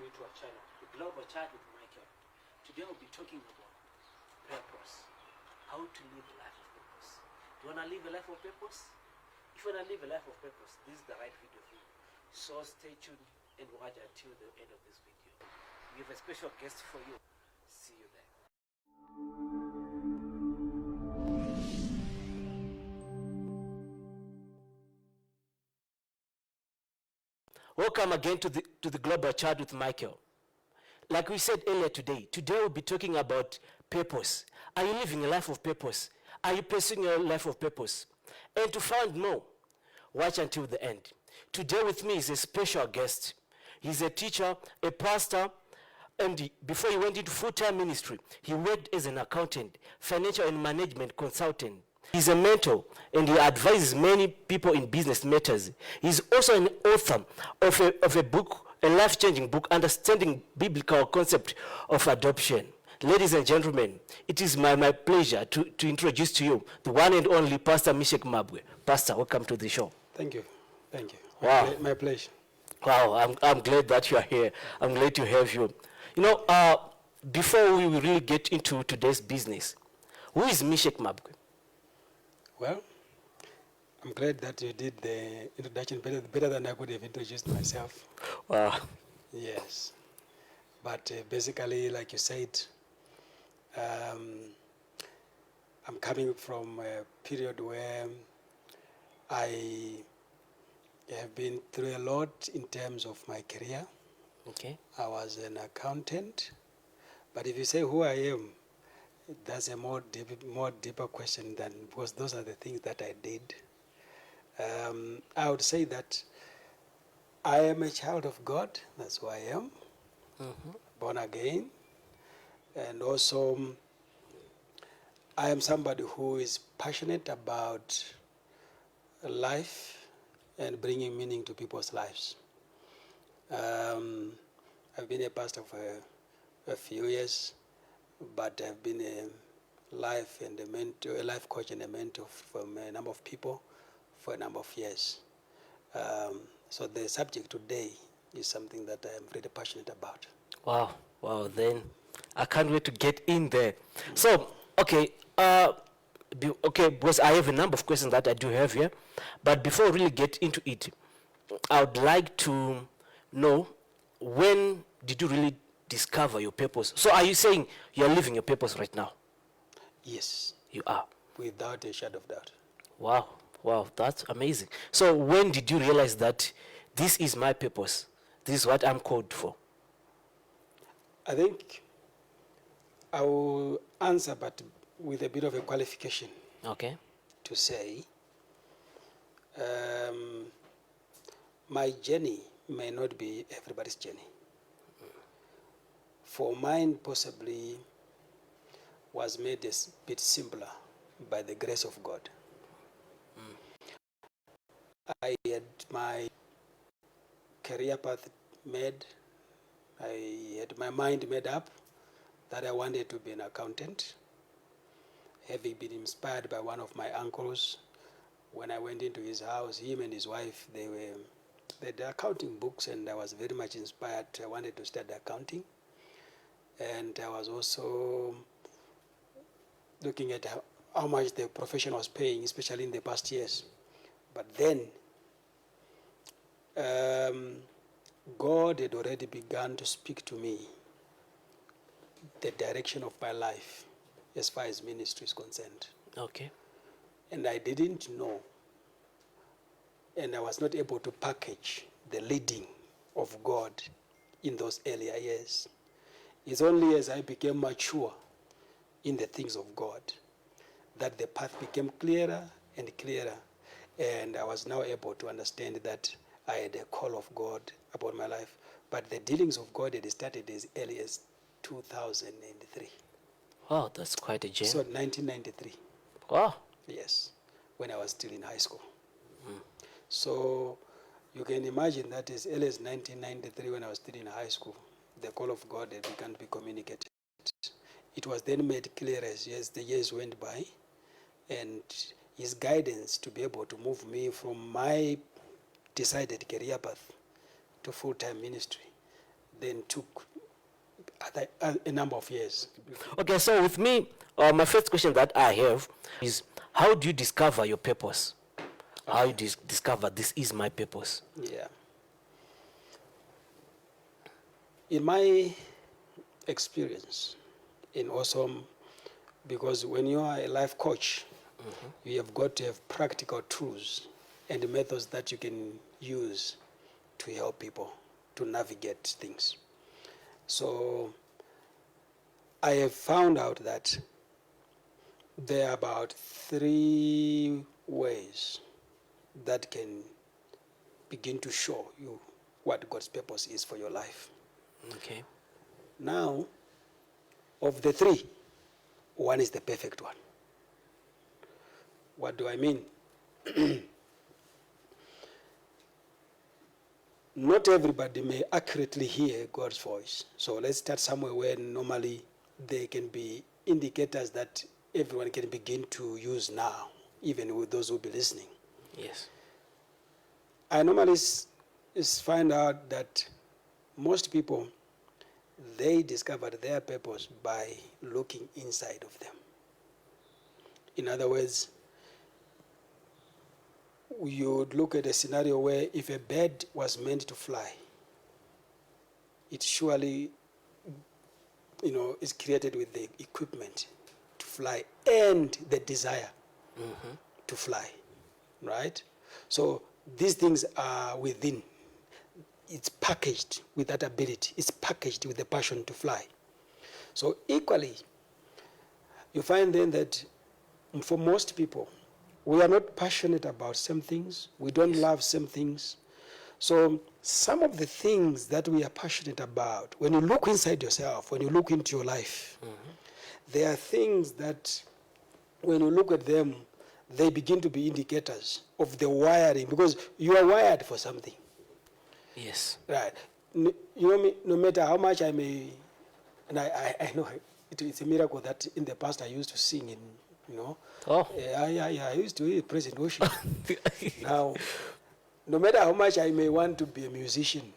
you to our channel, The Global Chat with Michael. Today we'll be talking about purpose. How to live a life of purpose. Do you want to live a life of purpose? If you want to live a life of purpose, this is the right video for you. So stay tuned and watch until the end of this video. We have a special guest for you. See you there. Welcome again to the Global Chat with Michael. Like we said earlier today we'll be talking about purpose. Are you living a life of purpose? Are you pursuing a life of purpose? And to find more, watch until the end. Today with me is a special guest. He's a teacher, a pastor, and before he went into full-time ministry, he worked as an accountant, financial and management consultant. He's a mentor, and he advises many people in business matters. He's also an author of a book, a life-changing book, Understanding Biblical Concept of Adoption. Ladies and gentlemen, it is my pleasure to introduce to you the one and only Pastor Meshach Mabwe. Pastor, welcome to the show. Thank you. Thank you. Wow. My pleasure. Wow, I'm glad that you are here. I'm glad to have you. You know, before we really get into today's business, who is Meshach Mabwe? Well, I'm glad that you did the introduction better than I could have introduced myself. Wow. Yes. But basically, like you said, I'm coming from a period where I have been through a lot in terms of my career. Okay. I was an accountant. But if you say who I am, that's a more deeper question because those are the things that I did. I would say that I am a child of God. That's who I am. Mm-hmm. Born again. And also, I am somebody who is passionate about life and bringing meaning to people's lives. I've been a pastor for a few years, but I've been a life coach and a mentor for a number of people for a number of years. So the subject today is something that I am really passionate about. Wow, then I can't wait to get in there. So, okay, because I have a number of questions that I do have here, but before we really get into it, I would like to know, when did you really discover your purpose? So are you saying you're living your purpose right now? Yes. You are? Without a shadow of doubt. Wow, that's amazing. So when did you realize that this is my purpose? This is what I'm called for? I think I will answer, but with a bit of a qualification. Okay. To say, my journey may not be everybody's journey. For mine, possibly, was made a bit simpler by the grace of God. I had my career path made. I had my mind made up that I wanted to be an accountant, having been inspired by one of my uncles. When I went into his house, him and his wife, they had accounting books, and I was very much inspired. I wanted to study accounting. And I was also looking at how much the profession was paying, especially in the past years. But then, God had already begun to speak to me the direction of my life as far as ministry is concerned. Okay. And I didn't know, and I was not able to package the leading of God in those earlier years. It's only as I became mature in the things of God that the path became clearer and clearer, and I was now able to understand that I had a call of God about my life. But the dealings of God had started as early as 2003. Wow, that's quite a journey. So 1993. Wow. Yes, when I was still in high school. So you can imagine that as early as 1993, when I was still in high school, the call of God had begun to be communicated. It was then made clear as the years went by, and his guidance to be able to move me from my decided career path to full-time ministry then took a number of years. Okay, so with me, my first question that I have is, how do you discover your purpose? How you discover this is my purpose? Yeah. In my experience in Awesome, because when you are a life coach, you have got to have practical tools and methods that you can use to help people to navigate things. So I have found out that there are about 3 ways that can begin to show you what God's purpose is for your life. Okay. Now, of the 3, one is the perfect one. What do I mean? Not everybody may accurately hear God's voice. So let's start somewhere where normally there can be indicators that everyone can begin to use now, even with those who will be listening. Yes. I normally find out that most people, they discovered their purpose by looking inside of them. In other words, you would look at a scenario where if a bird was meant to fly, it surely, is created with the equipment to fly and the desire to fly, right? So these things are within. It's packaged with that ability. It's packaged with the passion to fly. So equally, you find then that for most people, we are not passionate about some things. We don't love some things. So some of the things that we are passionate about, when you look inside yourself, when you look into your life, there are things that when you look at them, they begin to be indicators of the wiring, because you are wired for something. Yes. Right. No matter how much I may, and I know it's a miracle that in the past I used to sing in, Oh. I used to hear praise and worship. Now, no matter how much I may want to be a musician,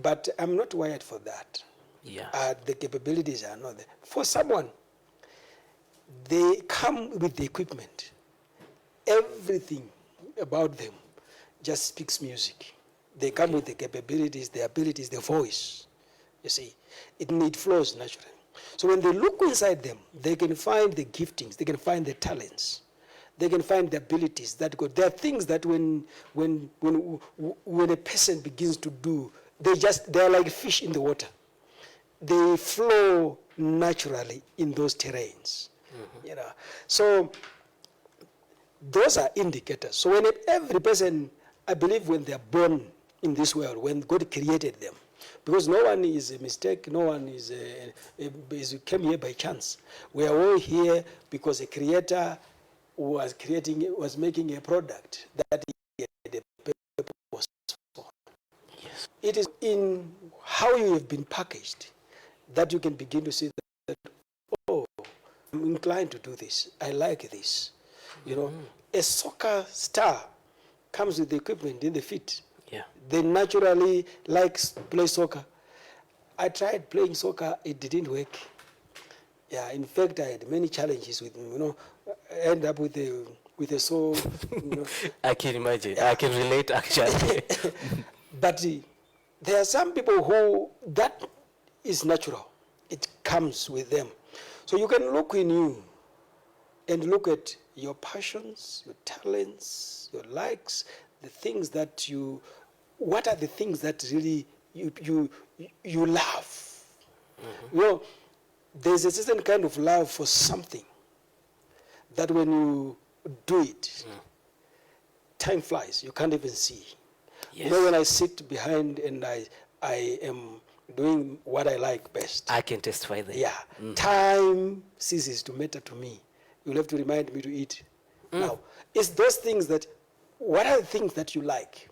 but I'm not wired for that. Yeah. The capabilities are not there. For someone, they come with the equipment. Everything about them just speaks music. They come with the capabilities, the abilities, the voice. You see, it flows naturally. So when they look inside them, they can find the giftings, they can find the talents, they can find the abilities that go. There are things that when a person begins to do, they're like fish in the water. They flow naturally in those terrains. So those are indicators. So when every person, I believe when they're born in this world, when God created them, because no one is a mistake, no one came here by chance. We are all here because a creator was making a product that he had a purpose for. Yes. It is in how you have been packaged that you can begin to see that, oh, I'm inclined to do this. I like this. A soccer star comes with the equipment in the feet. Yeah. They naturally play soccer. I tried playing soccer, it didn't work. Yeah, in fact, I had many challenges with, I end up with a sore, I can imagine. Yeah. I can relate, actually. But there are some people who, that is natural. It comes with them. So you can look in you and look at your passions, your talents, your likes, the things that what are the things that really you love? There's a certain kind of love for something that when you do it, time flies. You can't even see. Yes. When I sit behind and I am doing what I like best. I can testify that. Yeah. Time ceases to matter to me. You'll have to remind me to eat. Now, it's those things that, what are the things that you like?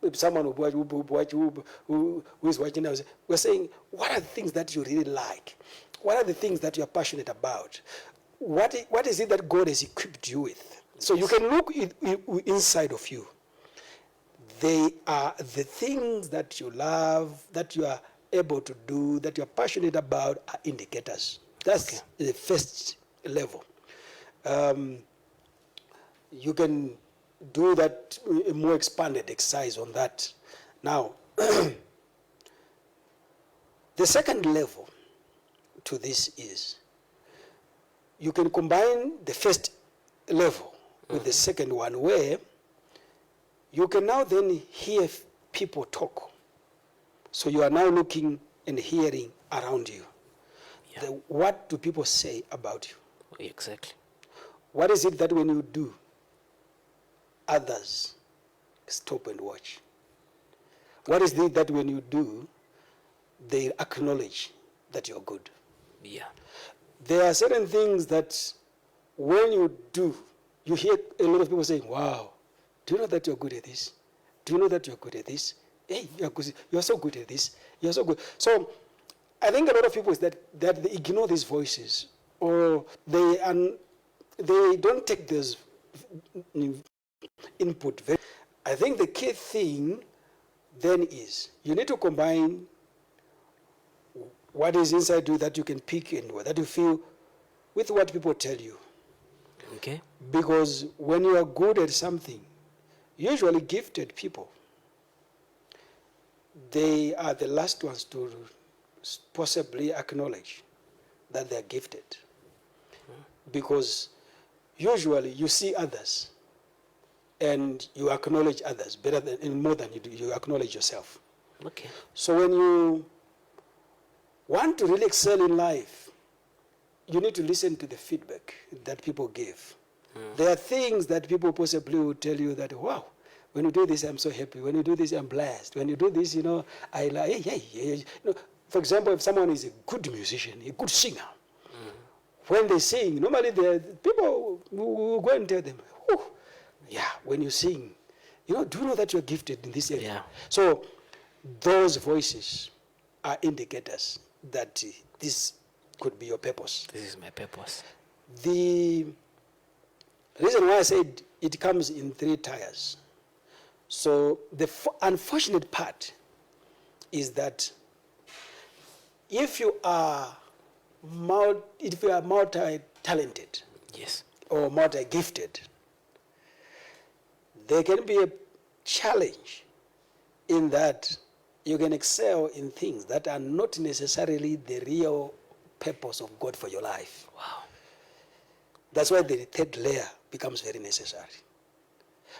If someone who is watching now, we're saying, what are the things that you really like? What are the things that you're passionate about? What is it that God has equipped you with? So you can look inside of you. They are the things that you love, that you are able to do, that you are passionate about, are indicators. That's the first level. You can do that, a more expanded exercise on that. Now, the second level to this is you can combine the first level with the second one, where you can now then hear people talk. So you are now looking and hearing around you. Yeah. What do people say about you? Exactly. What is it that when you do, others stop and watch? What is it that when you do, they acknowledge that you're good? Yeah. There are certain things that when you do, you hear a lot of people saying, wow, do you know that you're good at this? Do you know that you're good at this? Hey, you're so good at this. You're so good. So I think a lot of people is that they ignore these voices, or they don't take this input. I think the key thing then is you need to combine what is inside you that you can pick and that you feel with what people tell you. Okay. Because when you are good at something, usually gifted people, they are the last ones to possibly acknowledge that they are gifted. Because usually you see others and you acknowledge others better than, and more than you acknowledge yourself. Okay. So when you want to really excel in life, you need to listen to the feedback that people give. There are things that people possibly will tell you that, wow, when you do this, I'm so happy. When you do this, I'm blessed. When you do this, I like, hey. For example, if someone is a good musician, a good singer, when they sing, normally the people will go and tell them, oh, yeah, when you sing, do you know that you're gifted in this area? Yeah. So those voices are indicators that this could be your purpose. This is my purpose. The reason why I said it comes in 3 tiers. So the unfortunate part is that if you are multi-talented, Yes. or multi-gifted, there can be a challenge in that you can excel in things that are not necessarily the real purpose of God for your life. Wow. That's why the third layer becomes very necessary.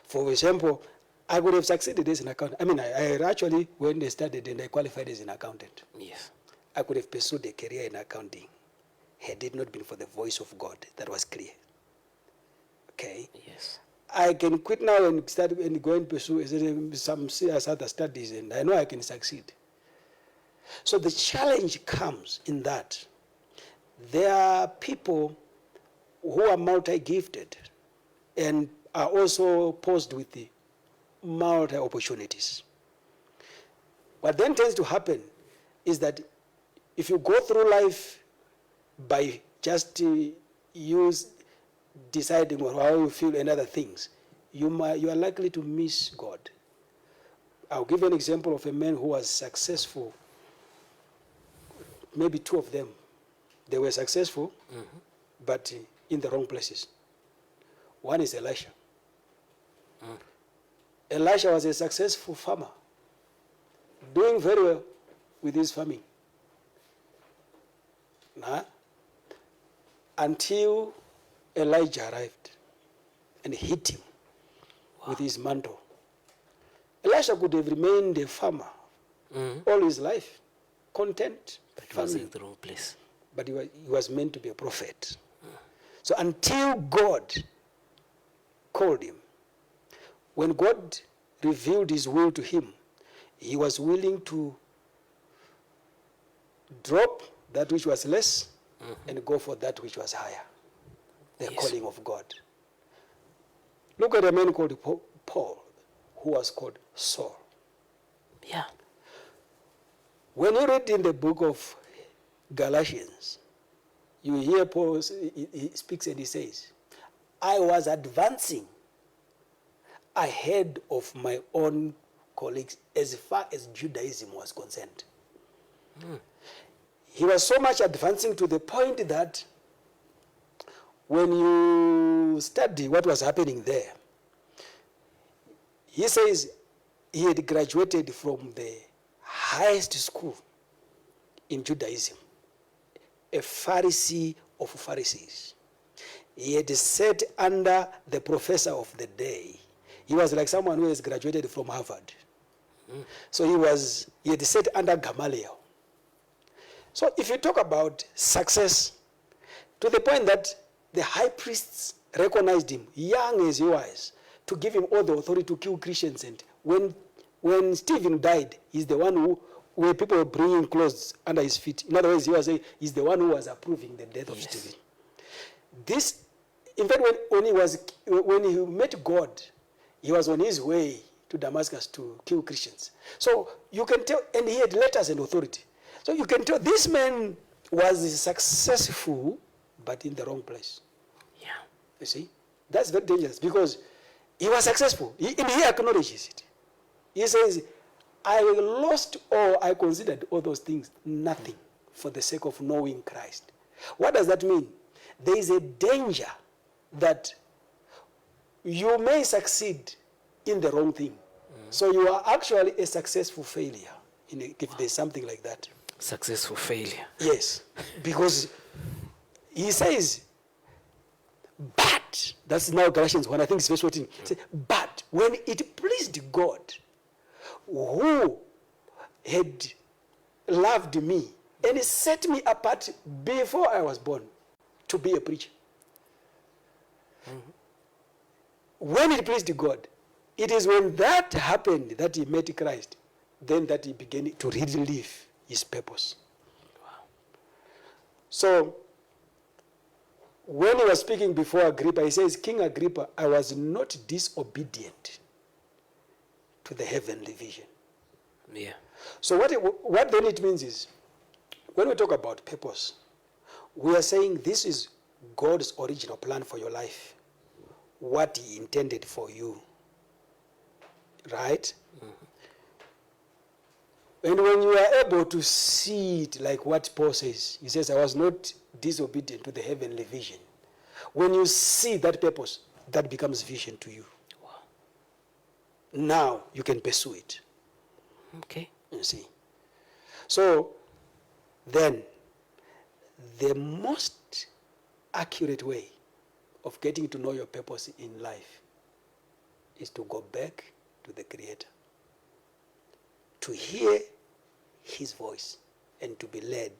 For example, I would have succeeded as an accountant. I mean, I actually, when I studied and I qualified as an accountant, Yes. I could have pursued a career in accounting had it not been for the voice of God that was clear. Okay? Yes. I can quit now and start and go and pursue some serious other studies, and I know I can succeed. So the challenge comes in that there are people who are multi-gifted and are also posed with the multi-opportunities. What then tends to happen is that if you go through life by just deciding on how you feel and other things, you are likely to miss God. I'll give an example of a man who was successful. Maybe 2 of them, they were successful, but in the wrong places. One is Elisha. Elisha was a successful farmer, doing very well with his farming. Until Elijah arrived and hit him with his mantle. Elisha could have remained a farmer all his life, content, But it was in the wrong place. but he was meant to be a prophet. So until God called him, when God revealed his will to him, he was willing to drop that which was less and go for that which was higher, the calling of God. Look at a man called Paul, who was called Saul. Yeah. When you read in the book of Galatians, you hear Paul, he speaks and he says, I was advancing ahead of my own colleagues as far as Judaism was concerned. He was so much advancing to the point that when you study what was happening there, he says he had graduated from the highest school in Judaism, a Pharisee of Pharisees. He had sat under the professor of the day. He was like someone who has graduated from Harvard. So he had sat under Gamaliel. So if you talk about success, to the point that the high priests recognized him, young as he was, to give him all the authority to kill Christians. And when Stephen died, he's the one where people were bringing clothes under his feet. In other words, he's the one who was approving the death of Stephen. This, in fact, when he met God, he was on his way to Damascus to kill Christians. So you can tell, and he had letters and authority. So you can tell this man was successful, but in the wrong place. Yeah. You see? That's very dangerous because he was successful. And he acknowledges it. He says, I lost all, I considered all those things nothing for the sake of knowing Christ. What does that mean? There is a danger that you may succeed in the wrong thing. So you are actually a successful failure if there's something like that. Successful failure. Yes, because he says, but, that's now Galatians 1, I think it's verse 14. Say, but when it pleased God, who had loved me and set me apart before I was born to be a preacher. When it pleased God, it is when that happened that he met Christ, then that he began to really live his purpose. Wow. So, when he was speaking before Agrippa, he says, King Agrippa, I was not disobedient to the heavenly vision. Yeah. So what then it means is, when we talk about purpose, we are saying this is God's original plan for your life, what he intended for you. Right? And when you are able to see it like what Paul says, he says, I was not disobedient to the heavenly vision. When you see that purpose, that becomes vision to you. Wow. Now you can pursue it. Okay. You see. So then, the most accurate way of getting to know your purpose in life is to go back to the Creator, to hear his voice and to be led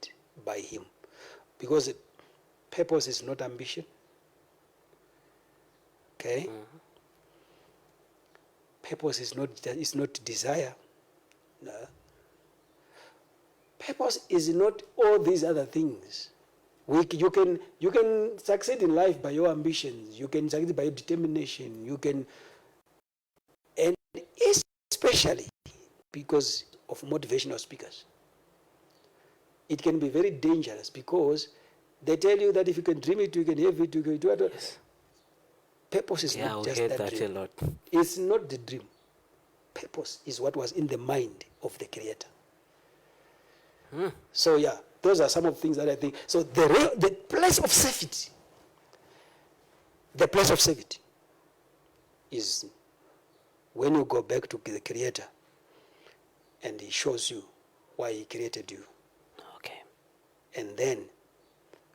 by him. Because purpose is not ambition. Okay? Purpose is not desire. No. Purpose is not all these other things. You can succeed in life by your ambitions. You can succeed by your determination. You can, and especially because of motivational speakers, it can be very dangerous because they tell you that if you can dream it, you can have it, you can do it. Yes. Purpose is not just that dream. A lot. It's not the dream. Purpose is what was in the mind of the Creator. So yeah, those are some of the things that I think. So the place of safety, is when you go back to the Creator and he shows you why he created you. Okay. And then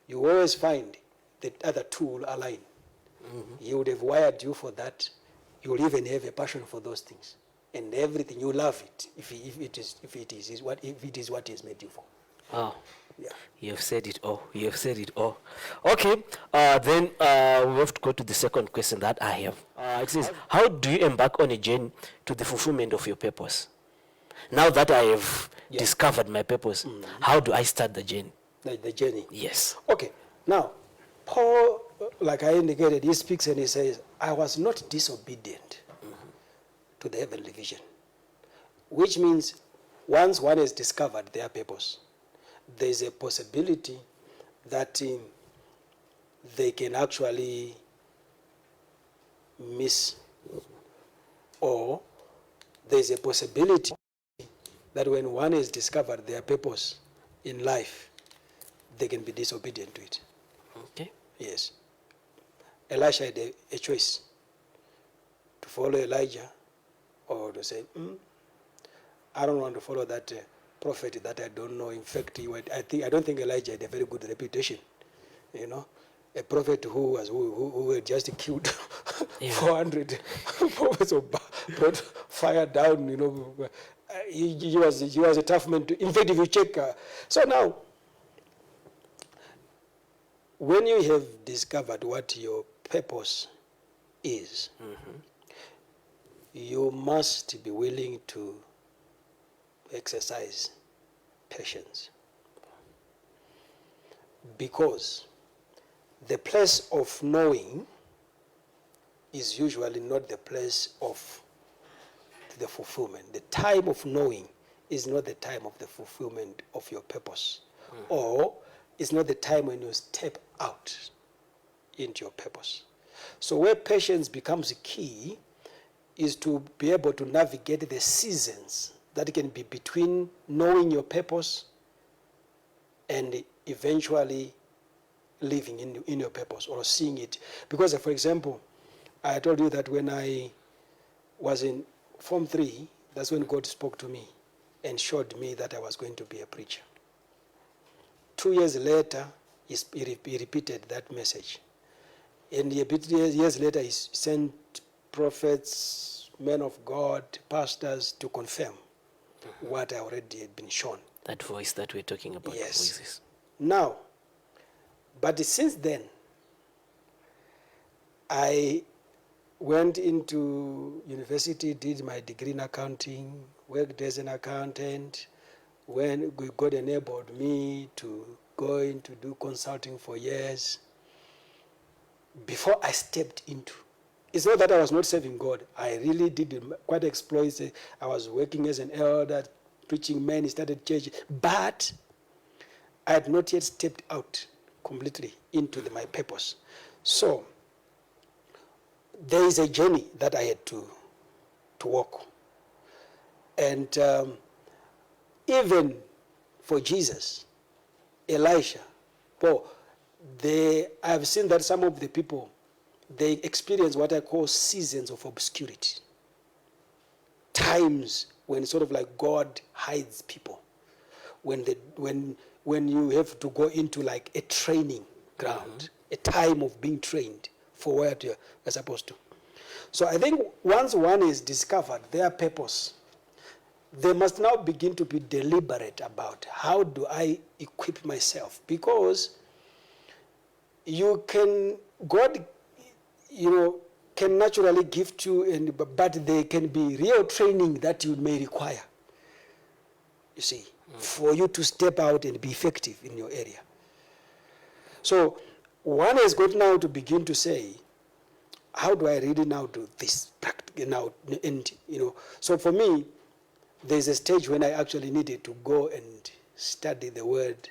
you always find the other two will align. He would have wired you for that. You will even have a passion for those things. And everything, you love it if it is what he has made you for. Oh, Yeah. you have said it all. You have said it all. Okay, then we have to go to the second question that I have. It says, how do you embark on a journey to the fulfillment of your purpose? Now that I have discovered my purpose, how do I start the journey? The journey. Yes. Okay. Now, Paul, like I indicated, he speaks and he says, I was not disobedient to the heavenly vision. Which means once one has discovered their purpose, there is a possibility that they can actually miss or there's a possibility that when one has discovered their purpose in life, they can be disobedient to it. Okay. Yes. Elisha had a choice to follow Elijah or to say, I don't want to follow that prophet that I don't know. In fact, I don't think Elijah had a very good reputation. You know, a prophet who had just killed 400 prophets or brought fire down. You know, he was a tough man. In fact, if you check, so now, when you have discovered what your purpose is, you must be willing to exercise patience. Because the place of knowing is usually not the place of the fulfillment. The time of knowing is not the time of the fulfillment of your purpose. Or it's not the time when you step out into your purpose. So where patience becomes key is to be able to navigate the seasons that can be between knowing your purpose and eventually living in your purpose or seeing it. Because, for example, I told you that when I was in Form 3, that's when God spoke to me and showed me that I was going to be a preacher. 2 years later, he repeated that message. And a bit years later, he sent prophets, men of God, pastors to confirm what I already had been shown. That voice that we're talking about. Yes. Voices. Now, but since then, I went into university, did my degree in accounting, worked as an accountant. When God enabled me to go in to do consulting for years, before I stepped into, it's not that I was not serving God. I really did quite exploits. I was working as an elder, preaching men, started church, but I had not yet stepped out completely into my purpose. So there is a journey that I had to walk. And even for Jesus, Elisha, Paul, I've seen that some of the people, they experience what I call seasons of obscurity. Times when sort of like God hides people. When you have to go into like a training ground, a time of being trained for what you're supposed to. So I think once one is discovered their purpose, they must now begin to be deliberate about how do I equip myself, because God, can naturally gift you, but there can be real training that you may require, you see, for you to step out and be effective in your area. So one has got now to begin to say, how do I really now do this now? And so for me, there's a stage when I actually needed to go and study the word,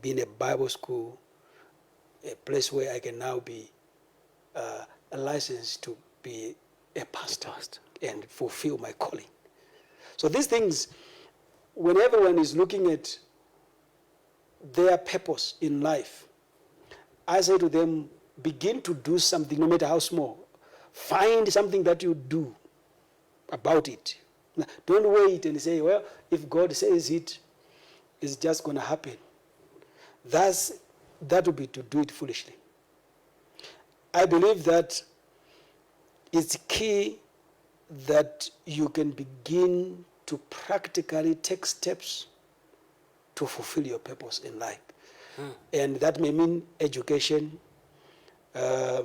be in a Bible school, a place where I can now be licensed to be a pastor and fulfill my calling. So these things, when everyone is looking at their purpose in life, I say to them, begin to do something, no matter how small. Find something that you do about it. Don't wait and say, well, if God says it, it's just going to happen. That would be to do it foolishly. I believe that it's key that you can begin to practically take steps to fulfill your purpose in life. And that may mean education. That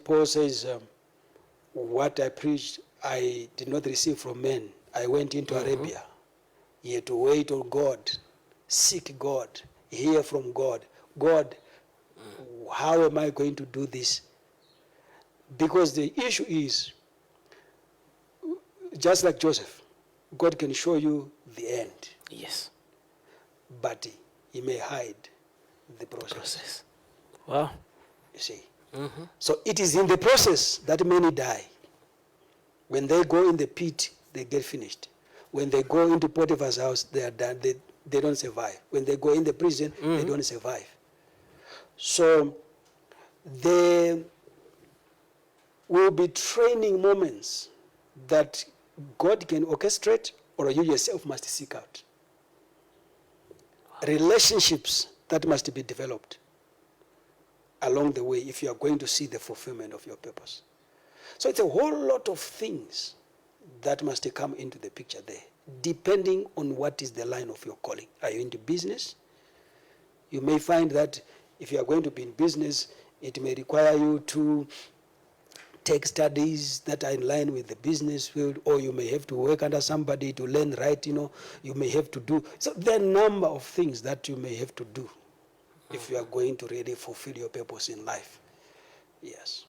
Paul says, what I preached, I did not receive from men. I went into Arabia. You had to wait on God, seek God, hear from God. God, how am I going to do this? Because the issue is, just like Joseph, God can show you the end. Yes. But he may hide the process. Wow. You see. So it is in the process that many die. When they go in the pit, they get finished. When they go into Potiphar's house, they are done. They don't survive. When they go in the prison, they don't survive. So there will be training moments that God can orchestrate, or you yourself must seek out. Relationships that must be developed along the way if you are going to see the fulfillment of your purpose. So it's a whole lot of things that must come into the picture there, depending on what is the line of your calling. Are you into business? You may find that if you are going to be in business, it may require you to take studies that are in line with the business field, or you may have to work under somebody to learn right, you may have to do. So there are a number of things that you may have to do if you are going to really fulfill your purpose in life. Yes.